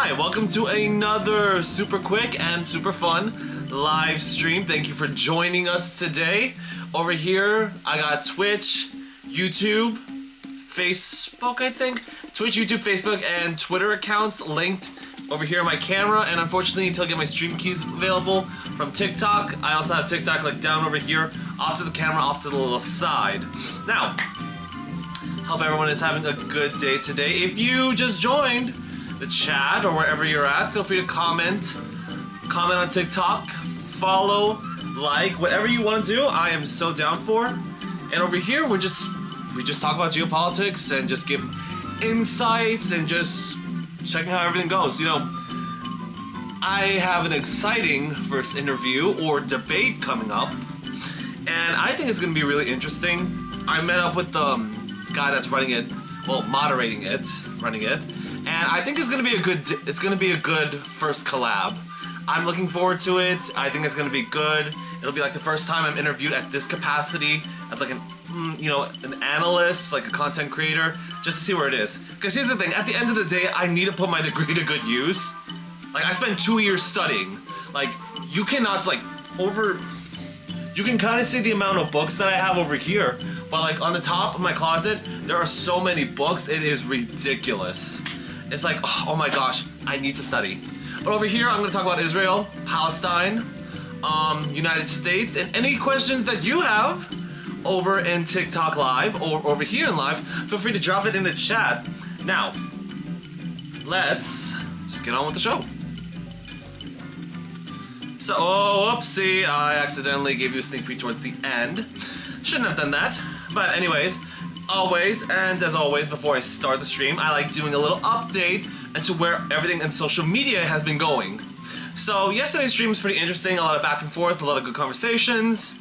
Hi, welcome to another super quick and super fun live stream. Thank you for joining us today. Over here, I got Twitch, YouTube, Facebook, I think. Twitch, YouTube, Facebook, and Twitter accounts linked over here on my camera. And unfortunately, until I get my stream keys available from TikTok, I also have TikTok like down over here, off to the camera, off to the little side. Now, hope everyone is having a good day today. If you just joined the chat or wherever you're at, feel free to comment on TikTok, follow, like, whatever you want to do. I am so down for. And over here, we just talk about geopolitics and just give insights and just checking how everything goes. You know, I have an exciting first interview or debate coming up, and I think it's going to be really interesting. I met up with the guy that's running it, well, moderating it, running it, and I think it's going to be a good first collab. I'm looking forward to it. I think it's going to be good. It'll be like the first time I'm interviewed at this capacity as like an analyst, like a content creator, just to see where it is. Because here's the thing, at the end of the day, I need to put my degree to good use. Like, I spent 2 years studying. Like, you cannot, like, you can kind of see the amount of books that I have over here, but like on the top of my closet, there are so many books, it is ridiculous. It's like, oh my gosh, I need to study. But over here, I'm gonna talk about Israel, Palestine, United States, and any questions that you have over in TikTok Live or over here in Live, feel free to drop it in the chat. Now, let's just get on with the show. So, whoopsie, I accidentally gave you a sneak peek towards the end. Shouldn't have done that. But anyways, always, and as always, before I start the stream, I like doing a little update into where everything in social media has been going. So, yesterday's stream was pretty interesting, a lot of back and forth, a lot of good conversations.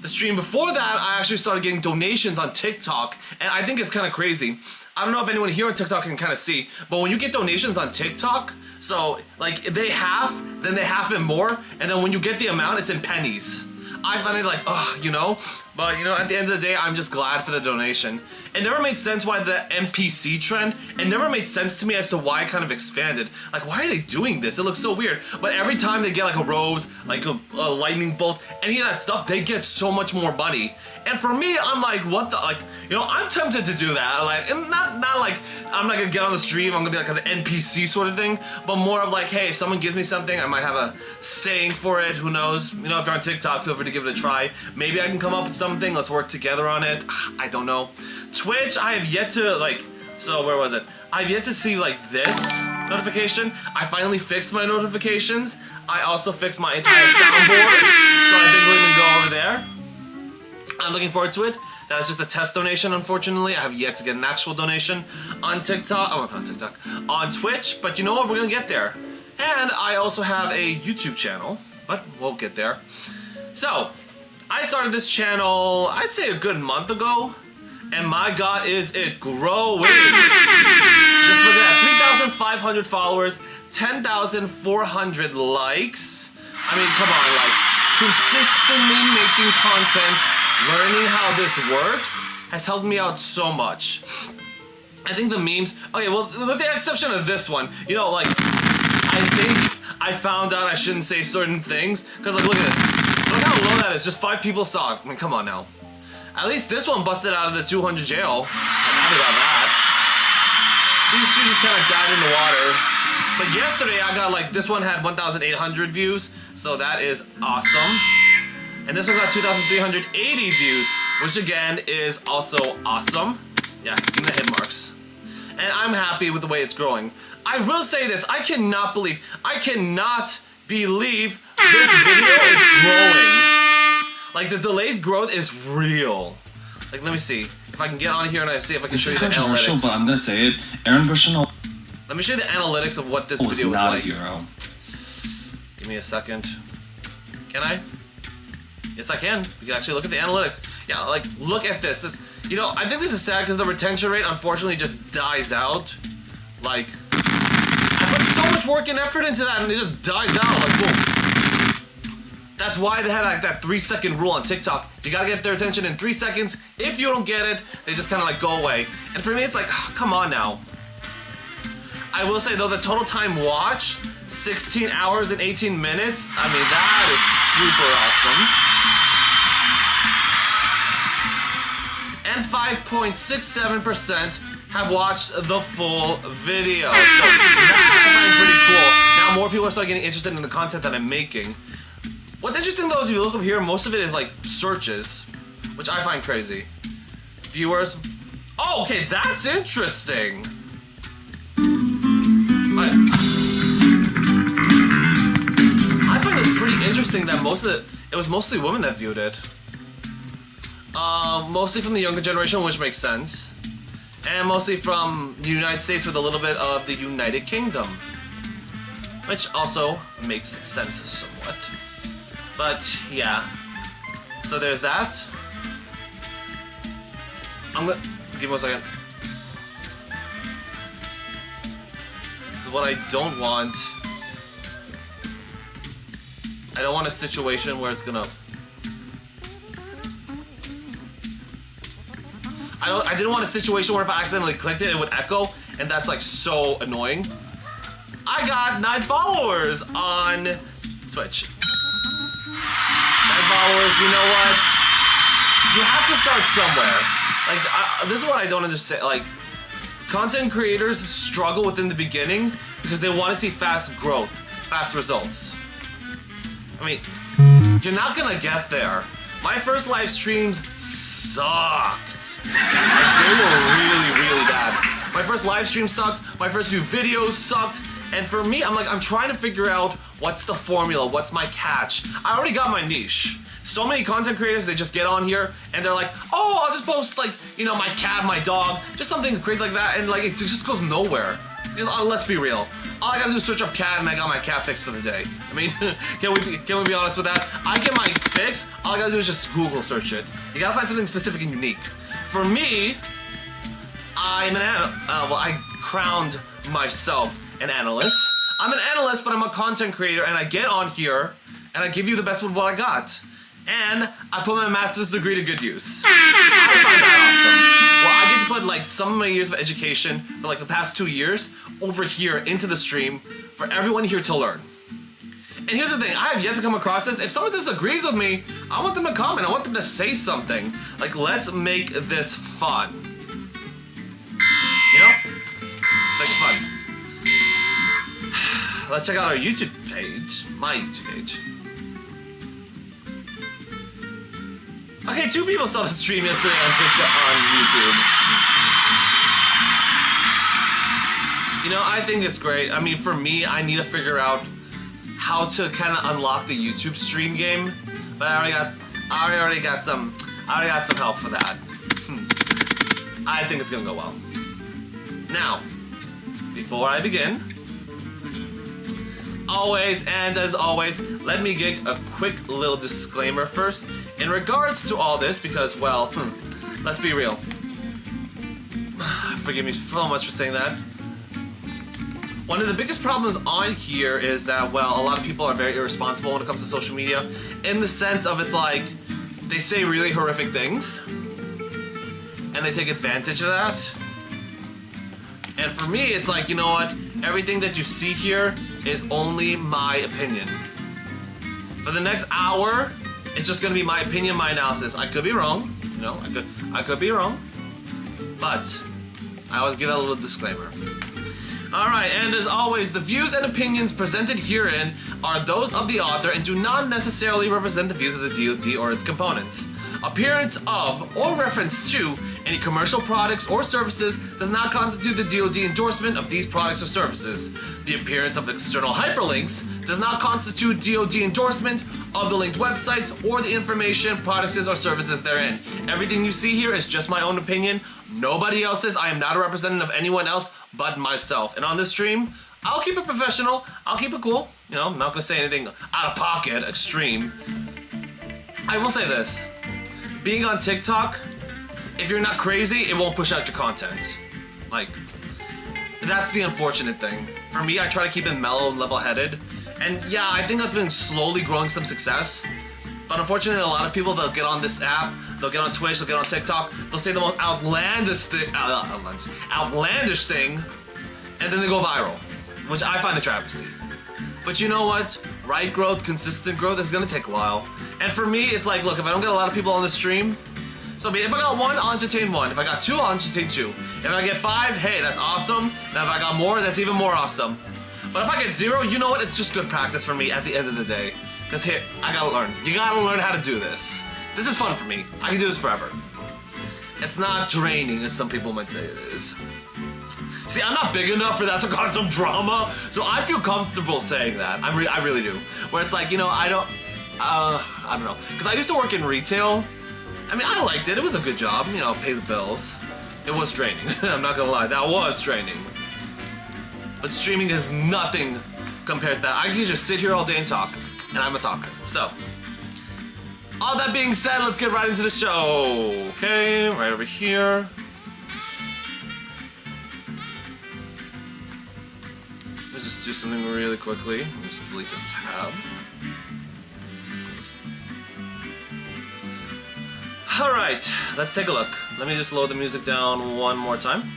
The stream before that, I actually started getting donations on TikTok, and I think it's kind of crazy. I don't know if anyone here on TikTok can kind of see, but when you get donations on TikTok, so like they half, then they half it more, and then when you get the amount, it's in pennies. I find it like, you know, but you know, at the end of the day, I'm just glad for the donation. It never made sense why the NPC trend, it never made sense to me as to why it kind of expanded. Like, why are they doing this? It looks so weird. But every time they get like a rose, like a lightning bolt, any of that stuff, they get so much more money. And for me, I'm like, what the, like, you know, I'm tempted to do that. Like, and not like, I'm not gonna get on the stream, I'm gonna be like an NPC sort of thing, but more of like, hey, if someone gives me something, I might have a saying for it, who knows? You know, if you're on TikTok, feel free to give it a try. Maybe I can come up with something, let's work together on it. I don't know. Twitch, I have yet to, like, so where was it? I've yet to see, like, this notification. I finally fixed my notifications. I also fixed my entire soundboard, so I think we're gonna go over there. I'm looking forward to it. That is just a test donation, unfortunately. I have yet to get an actual donation on TikTok. Oh, not on TikTok. On Twitch, but you know what? We're gonna get there. And I also have a YouTube channel, but we'll get there. So, I started this channel, I'd say a good month ago. And my God, is it growing. Just look at that, 3,500 followers, 10,400 likes. I mean, come on, like, consistently making content, learning how this works, has helped me out so much. I think the memes, okay, well, with the exception of this one, you know, like, I think I found out I shouldn't say certain things, because, like, look at this. Look how low that is, just 5 people saw it. I mean, come on now. At least this one busted out of the 200 jail. I'm happy about that. These two just kind of died in the water. But yesterday I got like, this one had 1,800 views, so that is awesome. And this one got 2,380 views, which again is also awesome. Yeah, give me the hit marks. And I'm happy with the way it's growing. I will say this, I cannot believe this video is growing. Like, the delayed growth is real. Like, let me see. If I can get on here and I see if I can show you the analytics. But I'm gonna say it. Aaron Bushnell. Let me show you the analytics of what this video was like. Not a hero. Give me a second. Can I? Yes, I can. We can actually look at the analytics. Yeah, like, look at this. You know, I think this is sad because the retention rate, unfortunately, just dies out. Like, I put so much work and effort into that and it just dies out. Like, boom. That's why they had like that 3-second rule on TikTok. You gotta get their attention in 3 seconds. If you don't get it, they just kind of like go away. And for me, it's like, come on now. I will say though, the total time watch, 16 hours and 18 minutes. I mean, that is super awesome. And 5.67% have watched the full video. So that's what I find pretty cool. Now more people are starting getting interested in the content that I'm making. What's interesting though is if you look up here, most of it is like searches, which I find crazy. Viewers. Oh, okay, that's interesting. I find this pretty interesting that it was mostly women that viewed it. Mostly from the younger generation, which makes sense. And mostly from the United States with a little bit of the United Kingdom. Which also makes sense somewhat. But, yeah. So there's that. Give me 1 second. This is what I don't want. I don't want a situation where it's gonna... I didn't want a situation where if I accidentally clicked it, it would echo, and that's like so annoying. I got 9 followers on Twitch. 9 followers, you know what? You have to start somewhere. Like, this is what I don't understand. Like, content creators struggle within the beginning because they want to see fast growth, fast results. I mean, you're not gonna get there. My first live streams sucked. Like, they were really, really bad. My first live stream sucks. My first few videos sucked. And for me, I'm trying to figure out what's the formula, what's my catch. I already got my niche. So many content creators, they just get on here and they're like, oh, I'll just post like, you know, my cat, my dog, just something crazy like that, and like it just goes nowhere. Because let's be real, all I gotta do is search up cat and I got my cat fix for the day. I mean, can we be honest with that? I get my fix, all I gotta do is just Google search it. You gotta find something specific and unique. For me, I'm I crowned myself an analyst. I'm an analyst, but I'm a content creator, and I get on here and I give you the best of what I got. And I put my master's degree to good use. I find that awesome. Well, I get to put like some of my years of education for like the past 2 years over here into the stream for everyone here to learn. And here's the thing, I have yet to come across this. If someone disagrees with me, I want them to comment. I want them to say something. Like, let's make this fun. You know? Make it fun. Let's check out our YouTube page. My YouTube page. Okay, 2 people saw the stream yesterday on TikTok, on YouTube. You know, I think it's great. I mean, for me, I need to figure out how to kind of unlock the YouTube stream game, but I already got some help for that. I think it's gonna go well. Now, before I begin, always and as always, let me give a quick little disclaimer first in regards to all this because, well, let's be real. Forgive me so much for saying that. One of the biggest problems on here is that, well, a lot of people are very irresponsible when it comes to social media in the sense of it's like they say really horrific things and they take advantage of that. And for me, it's like, you know what? Everything that you see here is only my opinion. For the next hour, it's just gonna be my opinion, my analysis. I could be wrong, you know, I could be wrong, but I always give that a little disclaimer. Alright, and as always, the views and opinions presented herein are those of the author and do not necessarily represent the views of the DoD or its components. Appearance of or reference to any commercial products or services does not constitute the DoD endorsement of these products or services. The appearance of external hyperlinks does not constitute DoD endorsement of the linked websites or the information, products, or services therein. Everything you see here is just my own opinion, nobody else's. I am not a representative of anyone else but myself. And on this stream, I'll keep it professional, I'll keep it cool. You know, I'm not gonna say anything out of pocket, extreme. I will say this, being on TikTok, if you're not crazy, it won't push out your content. Like, that's the unfortunate thing. For me, I try to keep it mellow and level-headed. And yeah, I think that's been slowly growing some success. But unfortunately, a lot of people, they'll get on this app, they'll get on Twitch, they'll get on TikTok, they'll say the most outlandish thing, and and then they go viral, which I find a travesty. But you know what? Right growth, consistent growth is gonna take a while. And for me, it's like, look, if I don't get a lot of people on the stream, so I mean, if I got one, I'll entertain one. If I got two, I'll entertain two. If I get 5, hey, that's awesome. And if I got more, that's even more awesome. But if I get 0, you know what? It's just good practice for me at the end of the day. Because here, I gotta learn. You gotta learn how to do this. This is fun for me. I can do this forever. It's not draining, as some people might say it is. See, I'm not big enough for that to cause some drama, so I feel comfortable saying that. I really do. Where it's like, you know, I don't know. Because I used to work in retail. I mean, I liked it. It was a good job, you know, pay the bills. It was draining. I'm not gonna lie, that was draining. But streaming is nothing compared to that. I can just sit here all day and talk, and I'm a talker. So, all that being said, let's get right into the show. Okay, right over here. Let's just do something really quickly. Let's just delete this tab. Alright, let's take a look. Let me just load the music down one more time.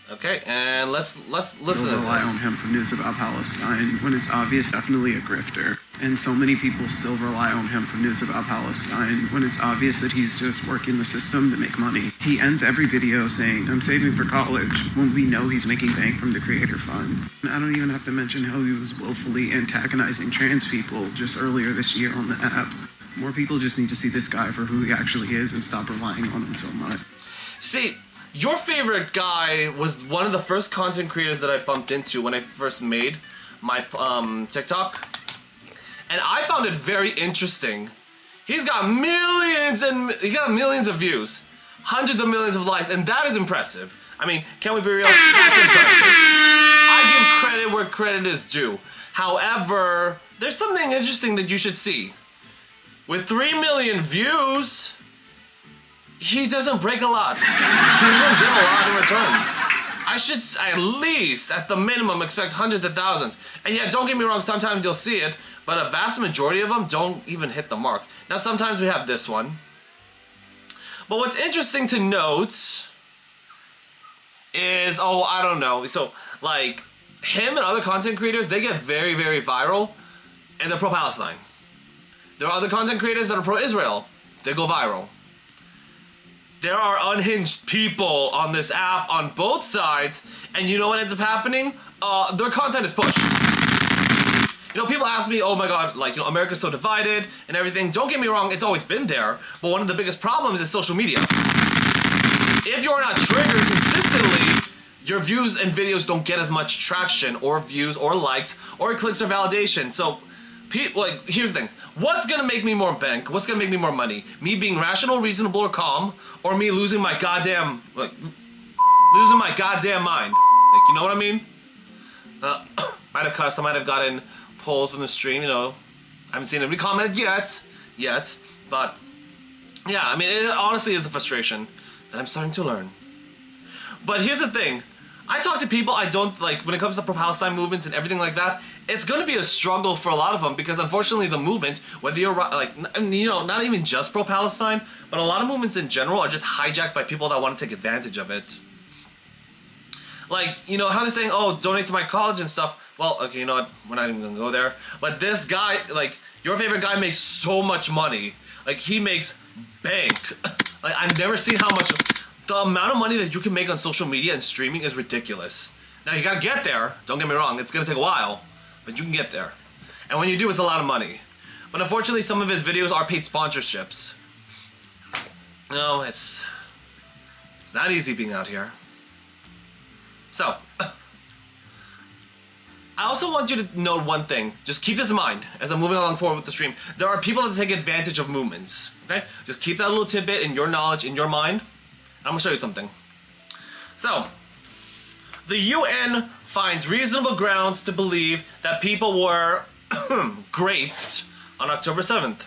Okay, and let's listen to rely this. on him for news about Palestine when it's obvious definitely a grifter. And so many people still rely on him for news about Palestine when it's obvious that he's just working the system to make money. He ends every video saying, "I'm saving for college," when we know he's making bank from the Creator Fund. And I don't even have to mention how he was willfully antagonizing trans people just earlier this year on the app. More people just need to see this guy for who he actually is and stop relying on him so much. See, your favorite guy was one of the first content creators that I bumped into when I first made my TikTok. And I found it very interesting. He's got millions of views, hundreds of millions of likes, and that is impressive. I mean, can we be real? That's impressive. I give credit where credit is due. However, there's something interesting that you should see. With 3 million views, he doesn't break a lot. He doesn't get a lot in return. I should, at least, at the minimum, expect hundreds of thousands. And yeah, don't get me wrong, sometimes you'll see it, but a vast majority of them don't even hit the mark. Now, sometimes we have this one. But what's interesting to note is, oh, I don't know. So, like, him and other content creators, they get very, very viral, and they're pro-Palestine. There are other content creators that are pro-Israel. They go viral. There are unhinged people on this app on both sides, and you know what ends up happening? Their content is pushed. You know, people ask me, oh my god, like, you know, America's so divided and everything. Don't get me wrong, it's always been there, but one of the biggest problems is social media. If you're not triggered consistently, your views and videos don't get as much traction, or views, or likes, or clicks, or validation. So, like, here's the thing. What's gonna make me more bank? What's gonna make me more money? Me being rational, reasonable, or calm, or me losing my goddamn, like, losing my goddamn mind? Like, you know what I mean? Might have cussed, I might have gotten polls from the stream, you know. I haven't seen anybody comment yet, but, yeah, I mean, it honestly is a frustration that I'm starting to learn. But here's the thing. I talk to people I don't like when it comes to pro-Palestine movements and everything like that. It's going to be a struggle for a lot of them because unfortunately the movement, whether you're like, you know, not even just pro-Palestine, but a lot of movements in general are just hijacked by people that want to take advantage of it. Like, you know, how they're saying, oh, donate to my college and stuff. Well, okay, you know what? We're not even going to go there. But this guy, like, your favorite guy makes so much money. Like, he makes bank. Like, I've never seen how much. The amount of money that you can make on social media and streaming is ridiculous. Now, you gotta get there. Don't get me wrong. It's gonna take a while, but you can get there. And when you do, it's a lot of money. But unfortunately, some of his videos are paid sponsorships. No, it's not easy being out here. So, I also want you to know one thing. Just keep this in mind as I'm moving along forward with the stream. There are people that take advantage of movements, okay? Just keep that little tidbit in your knowledge, in your mind. I'm gonna show you something. So, the UN finds reasonable grounds to believe that people were raped on October 7th.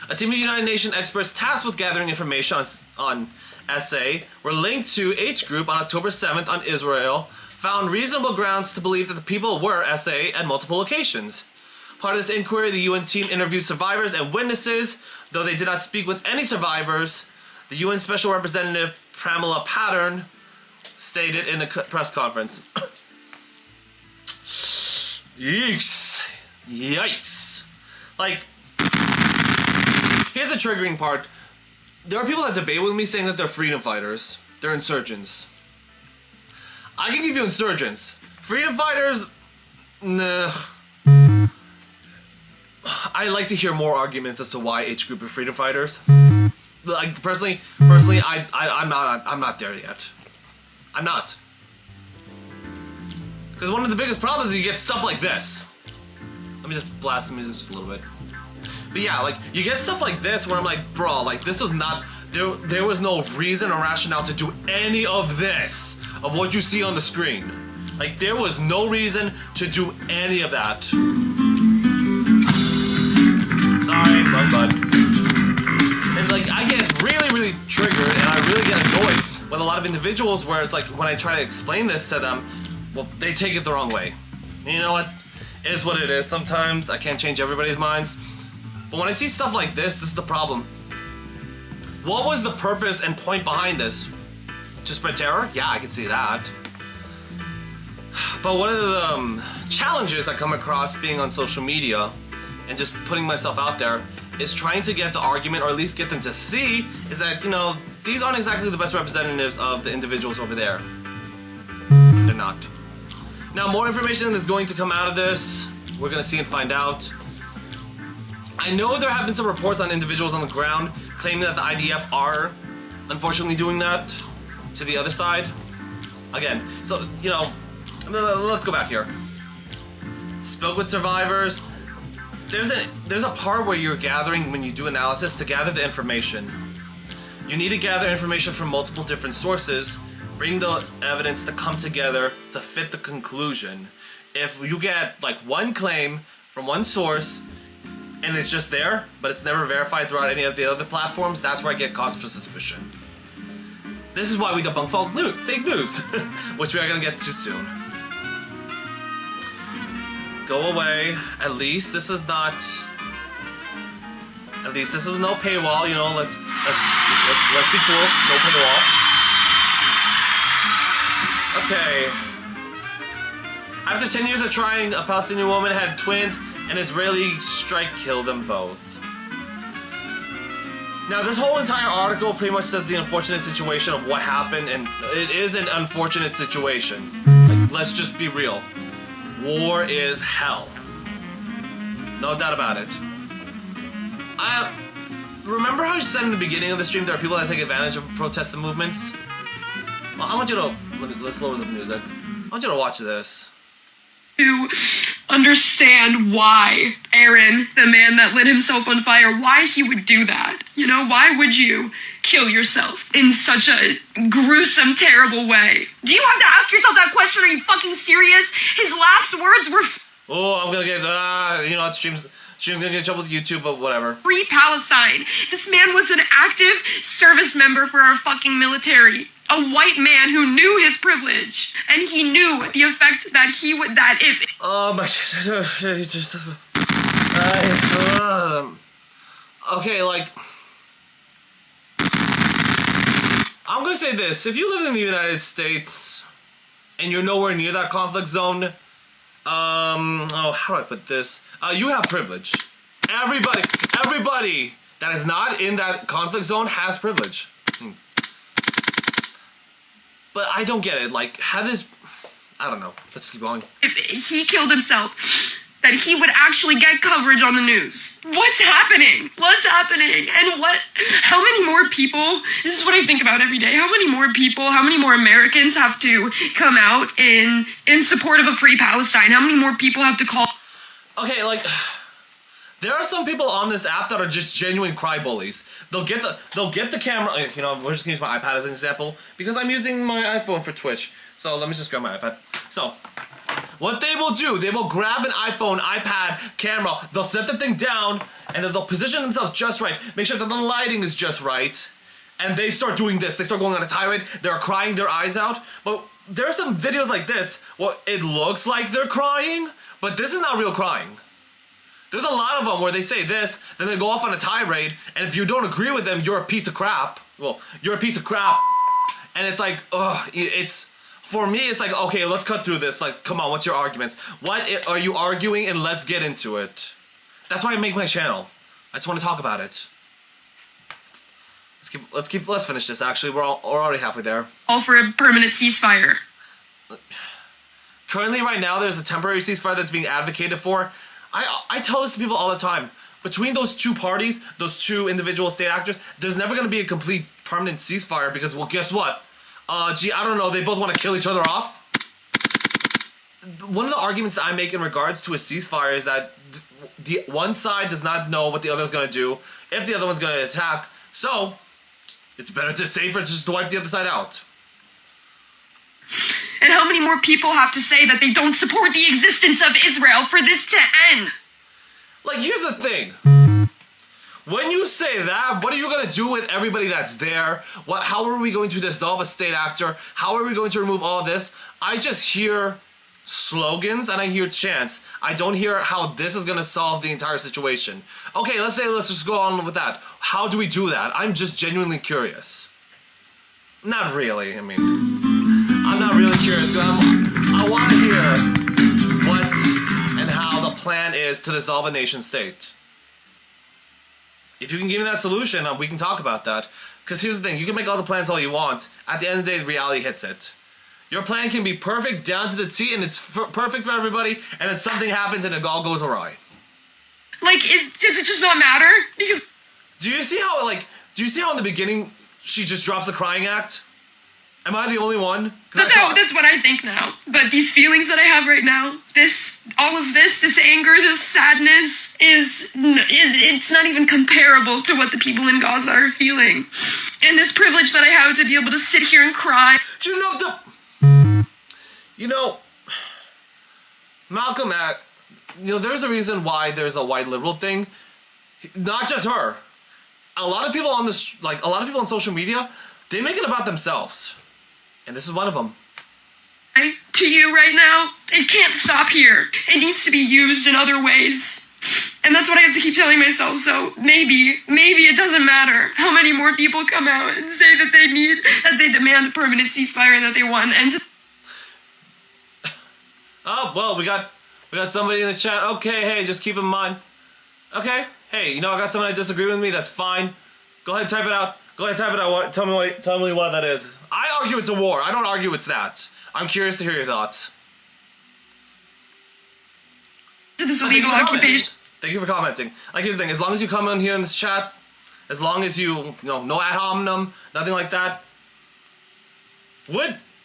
A team of United Nations experts tasked with gathering information on SA were linked to H Group on October 7th on Israel, found reasonable grounds to believe that the people were SA at multiple locations. Part of this inquiry, the UN team interviewed survivors and witnesses, though they did not speak with any survivors. The UN Special Representative Pramila Pattern stated in a press conference. Yikes. Like, here's the triggering part. There are people that debate with me saying that they're freedom fighters. They're insurgents. I can give you insurgents. Freedom fighters, nah. I like to hear more arguments as to why each group are freedom fighters. Like, personally, I'm not there yet. I'm not. Because one of the biggest problems is you get stuff like this. Let me just blast the music just a little bit. But yeah, like, you get stuff like this where I'm like, bro, like, this was not, there was no reason or rationale to do any of this, of what you see on the screen. Like, there was no reason to do any of that. Sorry, bud. And like, I get really triggered, and I really get annoyed with a lot of individuals where it's like, when I try to explain this to them, well, they take it the wrong way. And you know what? It is what it is. Sometimes I can't change everybody's minds. But when I see stuff like this is the problem. What was the purpose and point behind this? To spread terror? Yeah, I can see that. But one of the challenges I come across being on social media and just putting myself out there is trying to get the argument, or at least get them to see, is that, you know, these aren't exactly the best representatives of the individuals over there. They're not. Now, more information is going to come out of this. We're going to see and find out. I know there have been some reports on individuals on the ground claiming that the IDF are, unfortunately, doing that to the other side. Again, so, you know, let's go back here. Spoke with survivors. There's a part where you're gathering, when you do analysis, to gather the information. You need to gather information from multiple different sources, bring the evidence to come together to fit the conclusion. If you get like one claim from one source and it's just there, but it's never verified throughout any of the other platforms, that's where I get cause for suspicion. This is why we debunk fake news, which we are going to get to soon. Go away. At least this is not. At least this is no paywall. You know, let's be cool. No paywall. Okay. After 10 years of trying, a Palestinian woman had twins. An Israeli strike killed them both. Now, this whole entire article pretty much said the unfortunate situation of what happened, and it is an unfortunate situation. Like, let's just be real. War is hell. No doubt about it. Remember how I said in the beginning of the stream there are people that take advantage of protests and movements? Well, I want you to... Let's lower the music. I want you to watch this. To understand why Aaron, the man that lit himself on fire, why he would do that. You know, why would you kill yourself in such a gruesome, terrible way? Do you have to ask yourself that question? Are you fucking serious? His last words were... Oh, I'm gonna get, you know, stream's gonna get in trouble with YouTube, but whatever. Free Palestine. This man was an active service member for our fucking military. A white man who knew his privilege, and he knew the effect that he would, that if... Oh my... Okay, like... I'm gonna say this. If you live in the United States, and you're nowhere near that conflict zone, oh, how do I put this? You have privilege. Everybody that is not in that conflict zone has privilege. But I don't get it. Like, how does... I don't know. Let's keep going. If he killed himself, that he would actually get coverage on the news. What's happening? What's happening? And what... How many more people... This is what I think about every day. How many more people, how many more Americans have to come out in support of a free Palestine? How many more people have to call... Okay, like... There are some people on this app that are just genuine cry bullies. They'll get the camera, you know, we're just gonna use my iPad as an example, because I'm using my iPhone for Twitch. So let me just grab my iPad. So, what they will do, they will grab an iPhone, iPad, camera, they'll set the thing down, and then they'll position themselves just right, make sure that the lighting is just right, and they start doing this. They start going on a tirade, they're crying their eyes out, but there are some videos like this, where it looks like they're crying, but this is not real crying. There's a lot of them where they say this, then they go off on a tirade, and if you don't agree with them, you're a piece of crap. Well, you're a piece of crap. And it's like, ugh, it's... For me, it's like, okay, let's cut through this. Like, come on, what's your arguments? What are you arguing? And let's get into it. That's why I make my channel. I just want to talk about it. Let's finish this. Actually, we're already halfway there. All for a permanent ceasefire. Currently, right now, there's a temporary ceasefire that's being advocated for. I tell this to people all the time. Between those two parties, those two individual state actors, there's never going to be a complete permanent ceasefire because, well, guess what? I don't know, they both want to kill each other off. One of the arguments that I make in regards to a ceasefire is that the one side does not know what the other is going to do, if the other one's going to attack, so it's safer just to wipe the other side out. And how many more people have to say that they don't support the existence of Israel for this to end? Like, here's the thing. When you say that, what are you going to do with everybody that's there? How are we going to dissolve a state actor? How are we going to remove all of this? I just hear slogans and I hear chants. I don't hear how this is going to solve the entire situation. Okay, let's just go on with that. How do we do that? I'm just genuinely curious. Not really, I mean, I'm not really curious, because I want to hear what and how the plan is to dissolve a nation state. If you can give me that solution, we can talk about that. Because here's the thing, you can make all the plans all you want. At the end of the day, reality hits it. Your plan can be perfect down to the T, and it's perfect for everybody, and then something happens and it all goes awry. Like, does it just not matter? Because do you see how in the beginning she just drops the crying act? Am I the only one? that's what I think now. But these feelings that I have right now, all of this anger, this sadness, it's not even comparable to what the people in Gaza are feeling. And this privilege that I have to be able to sit here and cry. Do you know, Malcolm X, there's a reason why there's a white liberal thing. Not just her. A lot of people on social media, they make it about themselves. And this is one of them. To you right now, it can't stop here. It needs to be used in other ways. And that's what I have to keep telling myself. So maybe it doesn't matter how many more people come out and say that they demand a permanent ceasefire and that they want an end to. Oh, well, we got somebody in the chat. Okay, hey, just keep in mind. Okay, hey, I got someone that disagree with me. That's fine. Go ahead, type it out. Tell me what that is. I argue it's a war. I don't argue it's that. I'm curious to hear your thoughts. This illegal occupation. Thank you for commenting. Like, here's the thing. As long as you come in here in this chat, as long as you no ad hominem, nothing like that.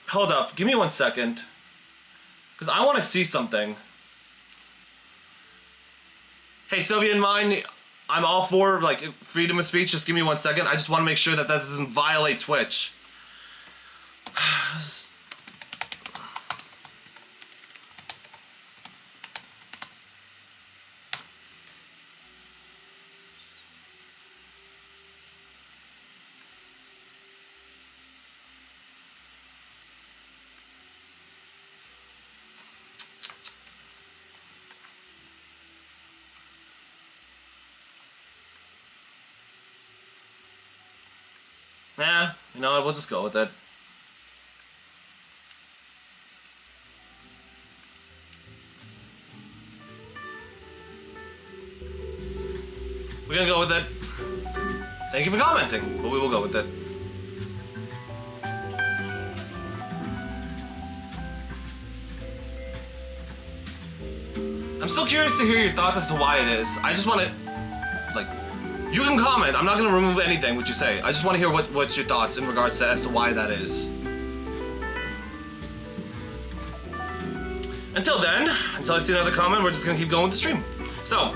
Hold up. Give me 1 second. Because I want to see something. Hey, Sylvia and mine, I'm all for, freedom of speech. Just give me 1 second. I just want to make sure that doesn't violate Twitch. Nah, we'll just go with it. We're gonna go with it. Thank you for commenting, but we will go with it. I'm still curious to hear your thoughts as to why it is. I just want to, you can comment. I'm not going to remove anything what you say. I just want to hear what's your thoughts in regards to as to why that is. Until I see another comment, we're just going to keep going with the stream. So,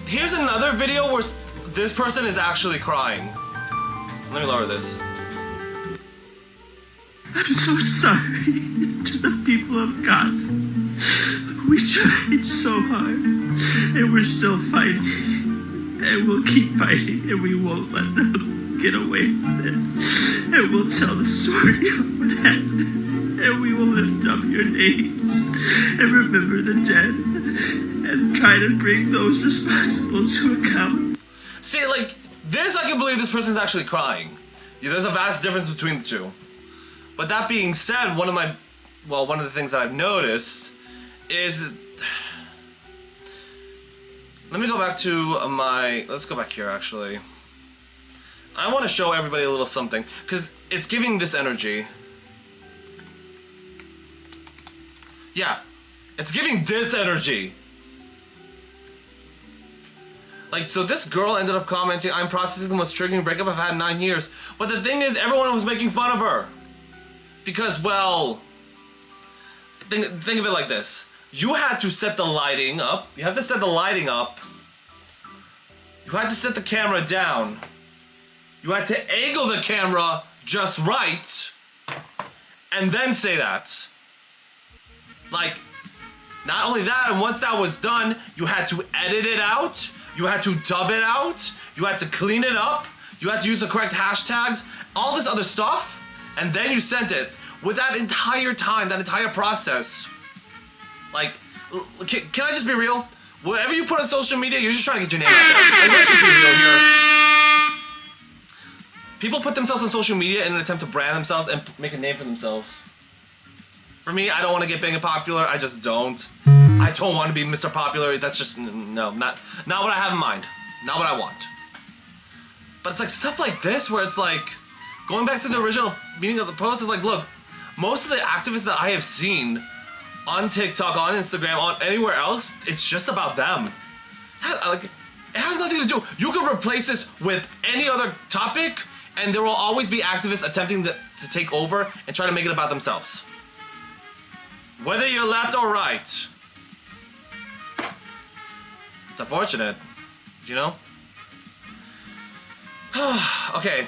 here's another video where this person is actually crying. Let me lower this. I'm so sorry to the people of Gaza. We tried so hard, and we're still fighting, and we'll keep fighting, and we won't let them get away with it. And we'll tell the story of what happened, and we will lift up your names, and remember the dead, and try to bring those responsible to account. See, this, I can believe this person's actually crying. Yeah, there's a vast difference between the two. But that being said, one of the things that I've noticed is, let me go back to let's go back here actually. I want to show everybody a little something, because it's giving this energy. Yeah, it's giving this energy. Like, so this girl ended up commenting, I'm processing the most triggering breakup I've had in 9 years. But the thing is, everyone was making fun of her. Because, well, think of it like this. You had to set the lighting up. You have to set the lighting up. You had to set the camera down. You had to angle the camera just right. And then say that. Like, not only that, and once that was done, you had to edit it out. You had to dub it out. You had to clean it up. You had to use the correct hashtags. All this other stuff. And then you sent it. With that entire time, that entire process. Like, can I just be real? Whatever you put on social media, you're just trying to get your name out there. Like, let's just be real here. People put themselves on social media in an attempt to brand themselves and make a name for themselves. For me, I don't want to get big and popular. I just don't. I don't want to be Mr. Popular. That's just, no, not what I have in mind. Not what I want. But it's like stuff like this where it's like, going back to the original meaning of the post, is like, look, most of the activists that I have seen on TikTok, on Instagram, on anywhere else, it's just about them. It has nothing to do. You can replace this with any other topic, and there will always be activists attempting to take over and try to make it about themselves. Whether you're left or right. It's unfortunate, you know? Okay.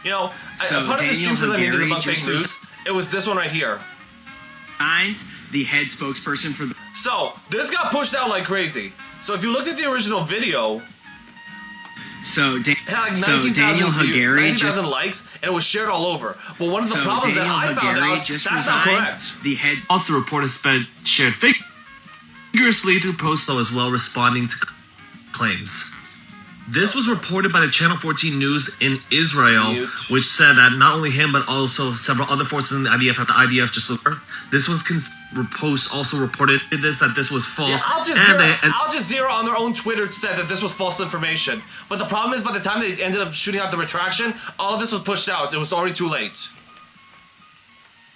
You know, So a part of the stream says I need to Hagari debunk fake just news. It was this one right here. Signed the head spokesperson for the. So, this got pushed out like crazy. So if you looked at the original video, So, it had like Daniel 19,000 Hagari 19,000 likes, and it was shared all over. But one of the So problems that Daniel I found Hagari out, just that's not resigned. correct. The head. Also, the report has been shared vigorously through posts as well, responding to claims. This was reported by the Channel 14 News in Israel, Mute. which said that not only him, but also several other forces in the IDF at the IDF just looked. This was post also reported that this was false. Yeah, Al Jazeera on their own Twitter said that this was false information. But the problem is, by the time they ended up shooting out the retraction, all of this was pushed out. It was already too late.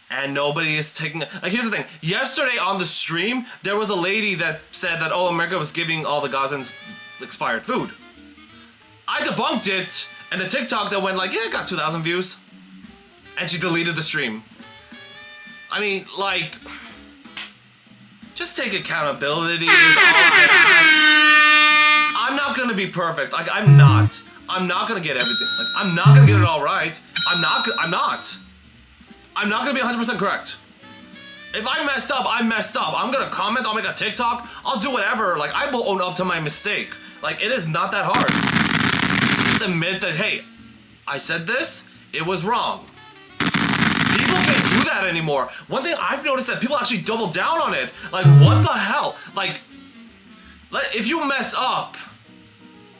And nobody is taking... Like, here's the thing. Yesterday on the stream, there was a lady that said that, oh, America was giving all the Gazans expired food. I debunked it, and the TikTok that went like, yeah, it got 2,000 views. And she deleted the stream. I mean, like... Just take accountability is all I ask. I'm not gonna be perfect. Like, I'm not. I'm not gonna get everything. Like, I'm not gonna get it all right. I'm not. I'm not gonna be 100% correct. If I messed up, I messed up. I'm gonna comment, I'll make a TikTok, I'll do whatever. Like, I will own up to my mistake. Like, it is not that hard. Just admit that, hey, I said this, it was wrong. People can't do that anymore. One thing I've noticed that people actually double down on it. Like, what the hell? Like, if you mess up,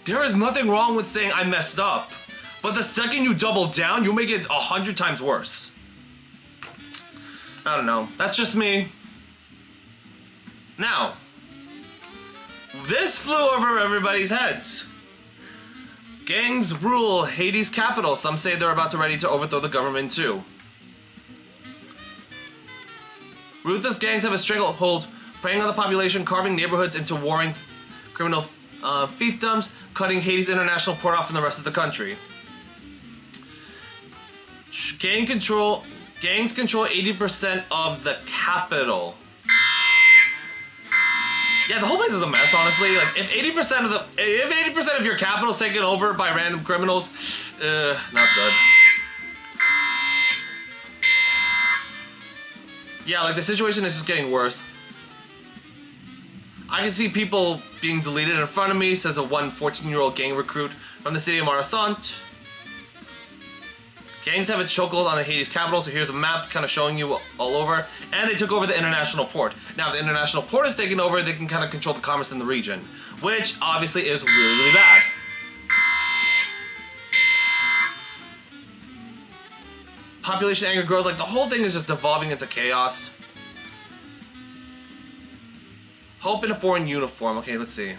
there is nothing wrong with saying I messed up. But the second you double down, you make it 100 times worse. I don't know. That's just me. Now, this flew over everybody's heads. Gangs rule Haiti's capital. Some say they're about to ready to overthrow the government too. Ruthless gangs have a stranglehold, preying on the population, carving neighborhoods into warring criminal fiefdoms, cutting Haiti's international port off from the rest of the country. Gangs control 80% of the capital. Yeah, the whole place is a mess, honestly. Like, if 80% of your capital is taken over by random criminals, not good. Yeah, like, the situation is just getting worse. I can see people being deleted in front of me, says a 14-year-old gang recruit from the city of Marasant. Gangs have a chokehold on the Haiti's capital, so here's a map kind of showing you all over. And they took over the international port. Now, if the international port is taken over, they can kind of control the commerce in the region, which obviously is really, really bad. Population anger grows. Like, the whole thing is just devolving into chaos. Hope in a foreign uniform. Okay, let's see.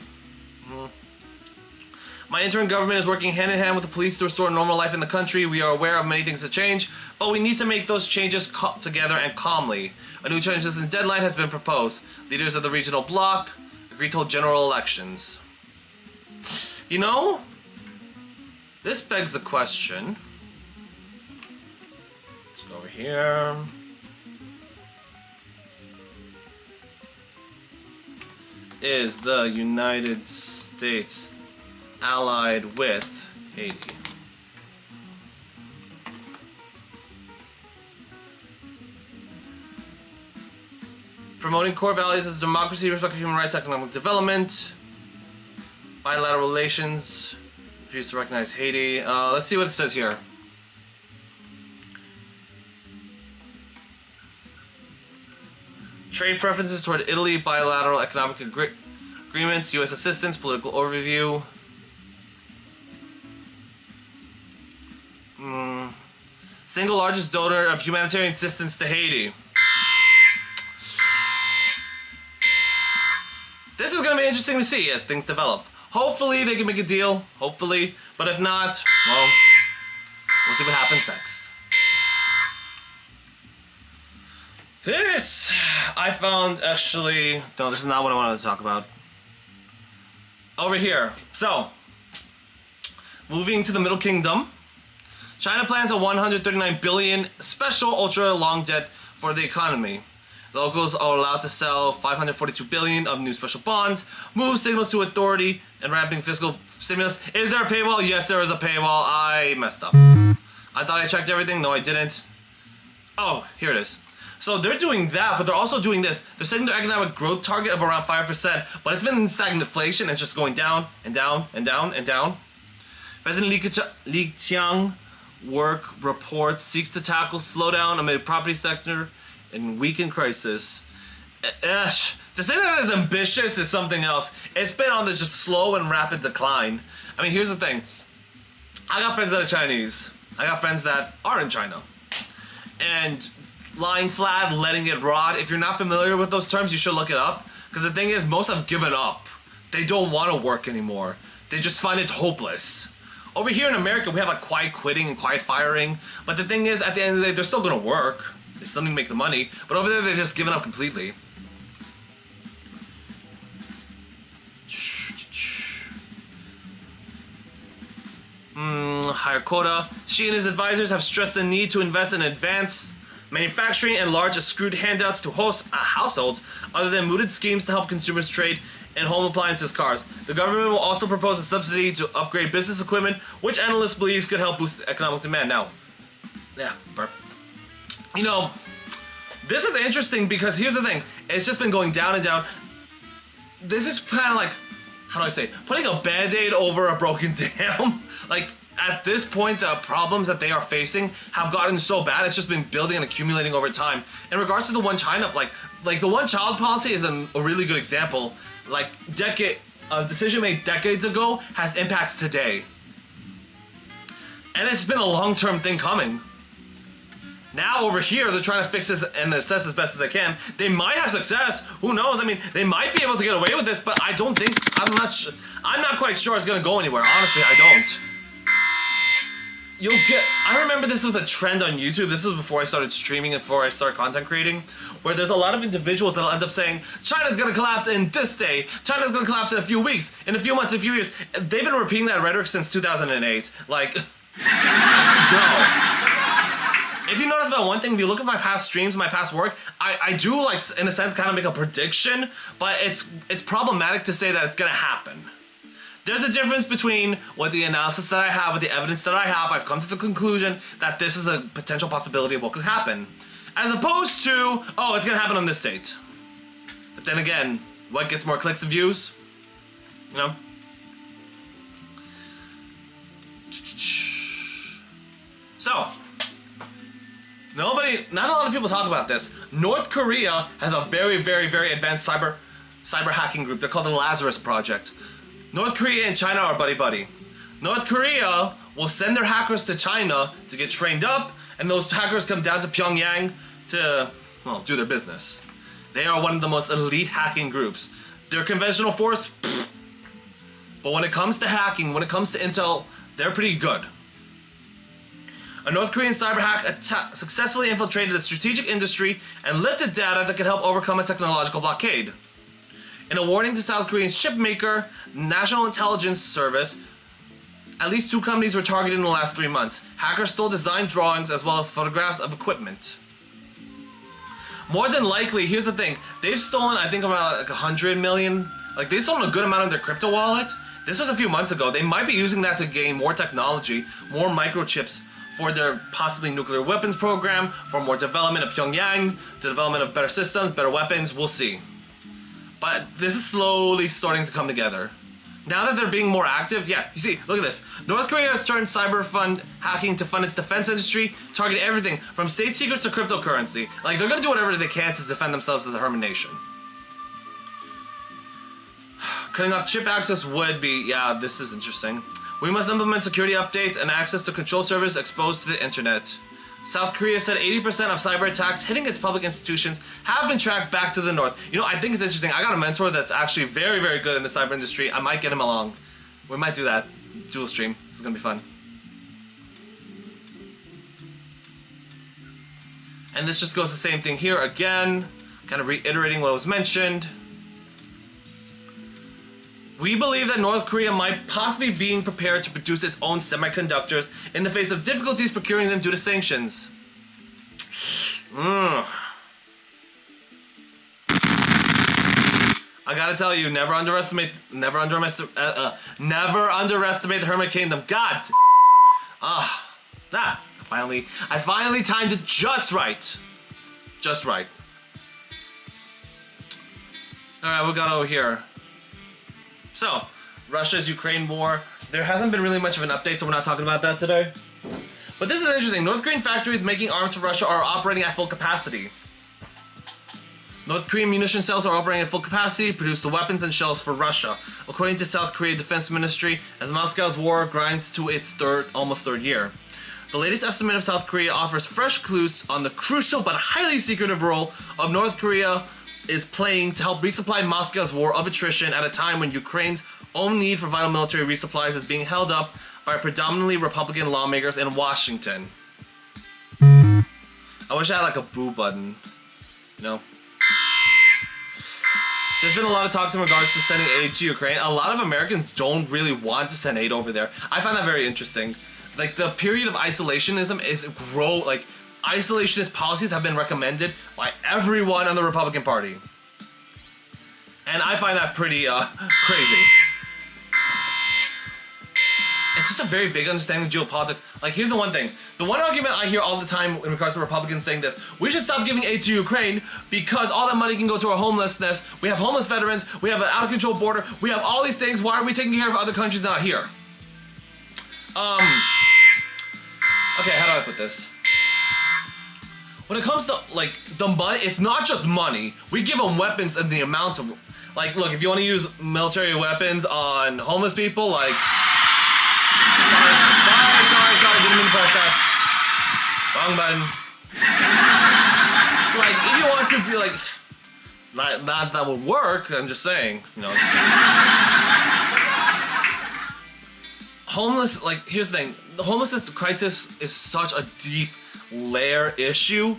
My interim government is working hand in hand with the police to restore normal life in the country. We are aware of many things to change, but we need to make those changes together and calmly. A new transition deadline has been proposed. Leaders of the regional bloc agree to hold general elections. You know, this begs the question. Let's go over here. Is the United States allied with Haiti? Promoting core values as democracy, respect for human rights, economic development, bilateral relations, refuse to recognize Haiti. Let's see what it says here. Trade preferences toward Italy, bilateral economic agreements, U.S. assistance, political overview. Single largest donor of humanitarian assistance to Haiti. This is going to be interesting to see as things develop. Hopefully they can make a deal. Hopefully. But if not, well, we'll see what happens next. This, I found actually... No, this is not what I wanted to talk about. Over here. So, moving to the Middle Kingdom. China plans a 139 billion special ultra-long debt for the economy. Locals are allowed to sell 542 billion of new special bonds. Move signals to authority and ramping fiscal stimulus. Is there a paywall? Yes, there is a paywall. I messed up. I thought I checked everything. No, I didn't. Oh, here it is. So they're doing that, but they're also doing this. They're setting their economic growth target of around 5%, but it's been in stagnant inflation and it's just going down and down and down and down. President Li Qiang work report seeks to tackle slowdown amid property sector and weakened crisis. To say that is ambitious is something else. It's been on this just slow and rapid decline. I mean, here's the thing. I got friends that are Chinese. I got friends that are in China. And lying flat, letting it rot. If you're not familiar with those terms, you should look it up. Because the thing is, most have given up. They don't want to work anymore. They just find it hopeless. Over here in America, we have like quiet quitting and quiet firing. But the thing is, at the end of the day, they're still going to work. They still need to make the money. But over there, they've just given up completely. Higher quota. Xi and his advisors have stressed the need to invest in advanced manufacturing and large screwed handouts to host households other than mooted schemes to help consumers trade in home appliances cars. The government will also propose a subsidy to upgrade business equipment, which analysts believe could help boost economic demand. Now, yeah, burp. You know, this is interesting because here's the thing. It's just been going down and down. This is kind of like, how do I say, putting a band-aid over a broken dam. Like, at this point, the problems that they are facing have gotten so bad, it's just been building and accumulating over time. In regards to the One China, like the One Child policy is a really good example. Like, a decision made decades ago has impacts today. And it's been a long-term thing coming. Now over here, they're trying to fix this and assess as best as they can. They might have success. Who knows? I mean, they might be able to get away with this, but I don't think, I'm not quite sure it's gonna go anywhere. Honestly, I don't. I remember this was a trend on YouTube. This was before I started streaming and before I started content creating, where there's a lot of individuals that'll end up saying, China's gonna collapse in this day, China's gonna collapse in a few weeks, in a few months, in a few years. They've been repeating that rhetoric since 2008. Like, no. If you notice about one thing, if you look at my past streams, my past work, I do, like, in a sense, kind of make a prediction, but it's problematic to say that it's gonna happen. There's a difference between what the analysis that I have, with the evidence that I have, I've come to the conclusion that this is a potential possibility of what could happen. As opposed to, oh, it's gonna happen on this date. But then again, what gets more clicks and views? You know? So, not a lot of people talk about this. North Korea has a very, very, very advanced cyber hacking group. They're called the Lazarus Project. North Korea and China are buddy-buddy. North Korea will send their hackers to China to get trained up, And those hackers come down to Pyongyang to, well, do their business. They are one of the most elite hacking groups. Their conventional force, pfft. But when it comes to hacking, when it comes to intel, they're pretty good. A North Korean cyber hack successfully infiltrated the strategic industry and lifted data that could help overcome a technological blockade. In a warning to South Korean shipmaker, National Intelligence Service, at least 2 companies were targeted in the last 3 months. Hackers stole design drawings as well as photographs of equipment. More than likely, here's the thing, they've stolen, I think, about like 100 million. Like, they've stolen a good amount of their crypto wallet. This was a few months ago. They might be using that to gain more technology, more microchips for their possibly nuclear weapons program, for more development of Pyongyang, the development of better systems, better weapons, we'll see. But this is slowly starting to come together. Now that they're being more active, yeah, you see, look at this. North Korea has turned cyber fund hacking to fund its defense industry, target everything from state secrets to cryptocurrency. Like, they're gonna do whatever they can to defend themselves as a hermit nation. Cutting off chip access would be, yeah, this is interesting. We must implement security updates and access to control servers exposed to the internet. South Korea said 80% of cyber attacks hitting its public institutions have been tracked back to the north. You know, I think it's interesting. I got a mentor that's actually very, very good in the cyber industry. I might get him along. We might do that. Dual stream. This is gonna be fun. And this just goes the same thing here again. Kind of reiterating what was mentioned. We believe that North Korea might possibly be being prepared to produce its own semiconductors in the face of difficulties procuring them due to sanctions. I gotta tell you, never underestimate the Hermit Kingdom. God. I finally timed it just right. Just right. All right, we got over here. So, Russia's Ukraine war. There hasn't been really much of an update, so we're not talking about that today. But this is interesting. North Korean factories making arms for Russia are operating at full capacity. North Korean munition cells are operating at full capacity, produce the weapons and shells for Russia, according to South Korea Defense Ministry, as Moscow's war grinds to its almost third year. The latest estimate of South Korea offers fresh clues on the crucial but highly secretive role of North Korea is playing to help resupply Moscow's war of attrition at a time when Ukraine's own need for vital military resupplies is being held up by predominantly Republican lawmakers in Washington. I wish I had like a boo button, you know? There's been a lot of talks in regards to sending aid to Ukraine. A lot of Americans don't really want to send aid over there. I find that very interesting. Like, the period of isolationism is isolationist policies have been recommended by everyone on the Republican Party. And I find that pretty crazy. It's just a very vague understanding of geopolitics. Like, here's the one thing. The one argument I hear all the time in regards to Republicans saying this: we should stop giving aid to Ukraine because all that money can go to our homelessness. We have homeless veterans. We have an out-of-control border. We have all these things. Why are we taking care of other countries not here? Okay, how do I put this? When it comes to, like, the money, it's not just money. We give them weapons and the amount of, like, look, if you want to use military weapons on homeless people, like, sorry, didn't mean to press that. Wrong button. Like, if you want to be, like, that would work, I'm just saying, you know. Homeless, like, here's the thing. The homelessness crisis is such a deep layer issue,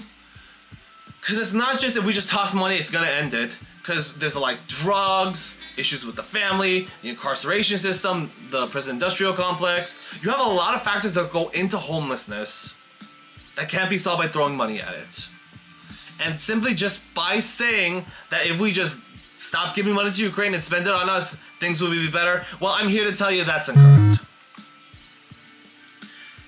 because it's not just if we just toss money it's gonna end it, because there's like drugs, issues with the family, the incarceration system, the prison industrial complex. You have a lot of factors that go into homelessness that can't be solved by throwing money at it. And simply just by saying that if we just stop giving money to Ukraine and spend it on us, things will be better, well, I'm here to tell you that's incorrect.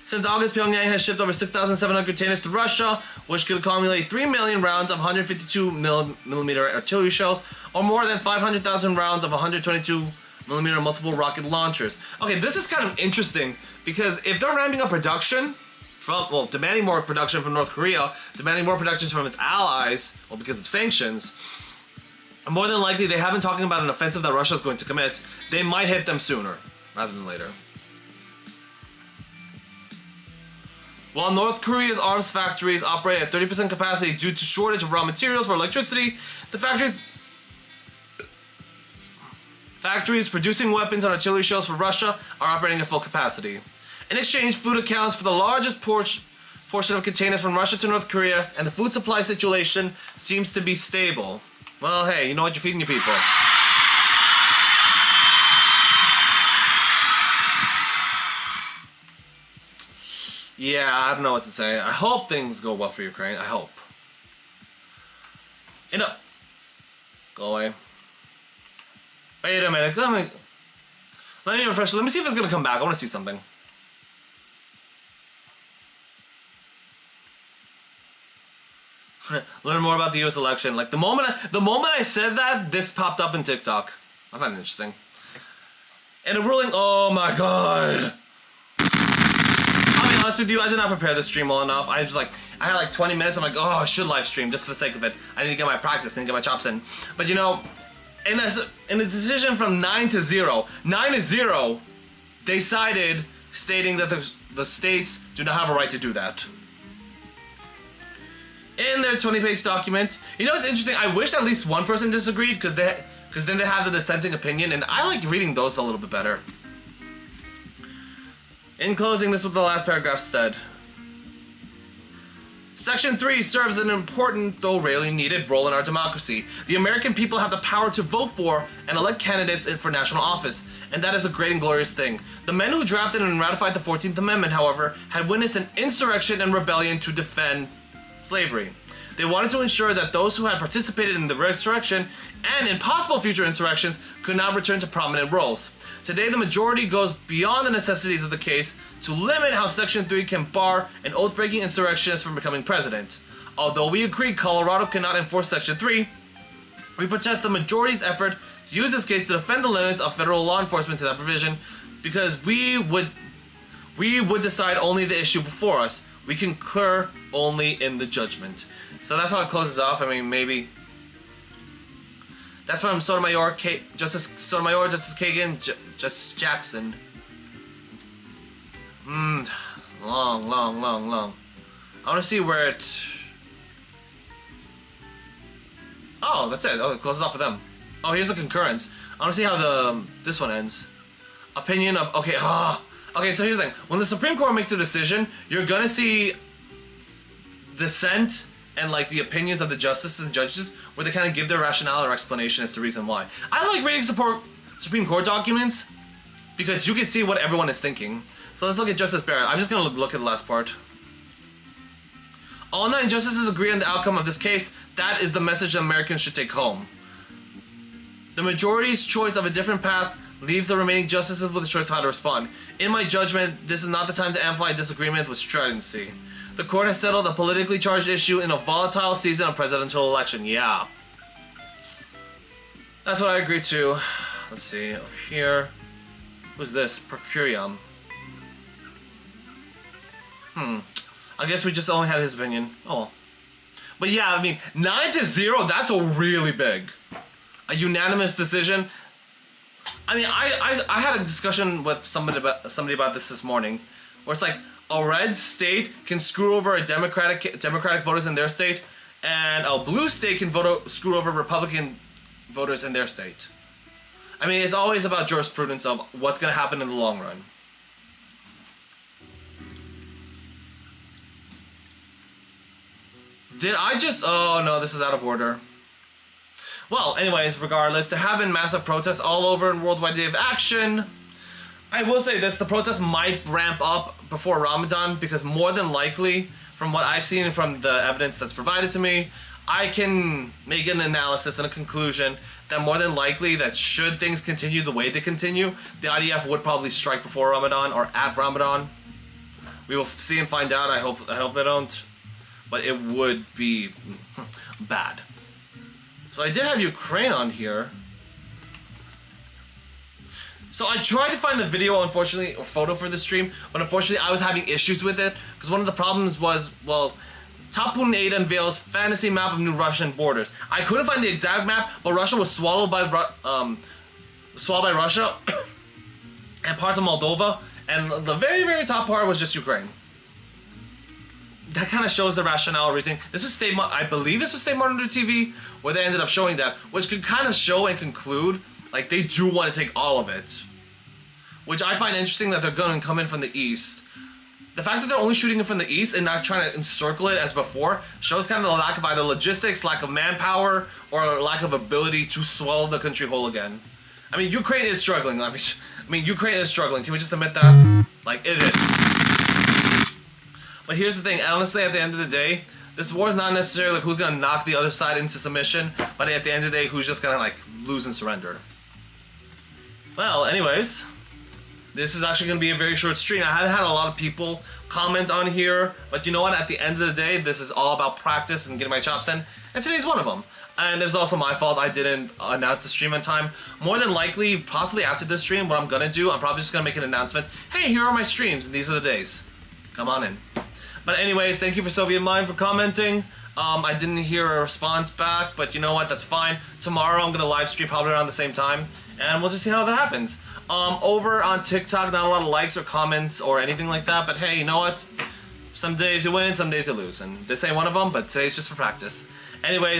Since August, Pyongyang has shipped over 6,700 containers to Russia, which could accumulate 3 million rounds of 152mm artillery shells, or more than 500,000 rounds of 122mm multiple rocket launchers. Okay, this is kind of interesting, because if they're ramping up production, demanding more production from North Korea, demanding more production from its allies, well, because of sanctions, more than likely they have been talking about an offensive that Russia is going to commit. They might hit them sooner, rather than later. While North Korea's arms factories operate at 30% capacity due to shortage of raw materials for electricity, the factories producing weapons and artillery shells for Russia are operating at full capacity. In exchange, food accounts for the largest portion of containers from Russia to North Korea, and the food supply situation seems to be stable. Well, hey, you know what? You're feeding your people. Yeah, I don't know what to say. I hope things go well for Ukraine. I hope. You know, go away. Wait a minute. Let me refresh. Let me see if it's gonna come back. I want to see something. Learn more about the U.S. election. Like the moment I said that, this popped up in TikTok. I find it interesting. And a ruling. Oh my god. I'll be honest with you, I did not prepare this stream well enough. I had like 20 minutes. I'm like, oh, I should live stream just for the sake of it. I need to get my practice, I need to get my chops in. But you know, in a decision from 9 to 0, they cited stating that the states do not have a right to do that. In their 20-page document, you know, it's interesting. I wish at least one person disagreed because then they have the dissenting opinion, and I like reading those a little bit better. In closing, this is what the last paragraph said. Section 3 serves an important, though rarely needed, role in our democracy. The American people have the power to vote for and elect candidates for national office, and that is a great and glorious thing. The men who drafted and ratified the 14th Amendment, however, had witnessed an insurrection and rebellion to defend slavery. They wanted to ensure that those who had participated in the insurrection and in possible future insurrections could not return to prominent roles. Today, the majority goes beyond the necessities of the case to limit how Section 3 can bar an oath-breaking insurrectionist from becoming president. Although we agree Colorado cannot enforce Section 3, we protest the majority's effort to use this case to defend the limits of federal law enforcement to that provision, because we would decide only the issue before us. We concur only in the judgment. So that's how it closes off. I mean, maybe. That's from Sotomayor, Justice Sotomayor, Justice Kagan, Justice Jackson. Long. I want to see where it. Oh, that's it. Oh, it closes off for them. Oh, here's the concurrence. I want to see how this one ends. Opinion of okay. Okay, so here's the thing. When the Supreme Court makes a decision, you're gonna see dissent and like the opinions of the justices and judges where they kind of give their rationale or explanation as to the reason why. I like reading Supreme Court documents because you can see what everyone is thinking. So let's look at Justice Barrett. I'm just gonna look at the last part. All 9 justices agree on the outcome of this case. That is the message that Americans should take home. The majority's choice of a different path leaves the remaining justices with a choice of how to respond. In my judgment, this is not the time to amplify disagreement with stringency. The court has settled a politically charged issue in a volatile season of presidential election. Yeah. That's what I agree to. Let's see, over here. Who's this? Per curiam. I guess we just only had his opinion. Oh. But yeah, I mean, 9 to 0, that's a really big. A unanimous decision. I mean, I had a discussion with somebody about this morning, where it's like a red state can screw over a Democratic voters in their state, and a blue state can screw over Republican voters in their state. I mean, it's always about jurisprudence of what's going to happen in the long run. Did I just? Oh no, this is out of order. Well, anyways, regardless, there have been massive protests all over in Worldwide Day of Action. I will say this, the protests might ramp up before Ramadan because more than likely, from what I've seen and from the evidence that's provided to me, I can make an analysis and a conclusion that more than likely that should things continue the way they continue, the IDF would probably strike before Ramadan or at Ramadan. We will see and find out. I hope they don't. But it would be bad. So I did have Ukraine on here. So I tried to find the video, unfortunately, or photo for the stream, but unfortunately I was having issues with it because one of the problems was, well, Tapun 8 unveils fantasy map of new Russian borders. I couldn't find the exact map, but Russia was swallowed by Russia and parts of Moldova, and the very, very top part was just Ukraine. that kind of shows the rationale of everything. This was I believe this was State Monitor TV, where they ended up showing that, which could kind of show and conclude, like, they do want to take all of it. Which I find interesting that they're going to come in from the east. The fact that they're only shooting it from the east and not trying to encircle it as before shows kind of the lack of either logistics, lack of manpower, or lack of ability to swallow the country whole again. I mean, Ukraine is struggling. I mean, Ukraine is struggling. Can we just admit that? Like, it is. But here's the thing. Honestly, at the end of the day, this war is not necessarily who's going to knock the other side into submission, but at the end of the day, who's just going to, like, lose and surrender. Well, anyways, this is actually going to be a very short stream. I haven't had a lot of people comment on here, but you know what? At the end of the day, this is all about practice and getting my chops in, and today's one of them. And it's also my fault I didn't announce the stream on time. More than likely, possibly after this stream, what I'm going to do, I'm probably just going to make an announcement. Hey, here are my streams, and these are the days. Come on in. But anyways, thank you for Soviet Mind for commenting. I didn't hear a response back, but you know what? That's fine. Tomorrow, I'm going to live stream probably around the same time, and we'll just see how that happens. Over on TikTok, not a lot of likes or comments or anything like that, but hey, you know what? Some days you win, some days you lose, and this ain't one of them, but today's just for practice. Anyways,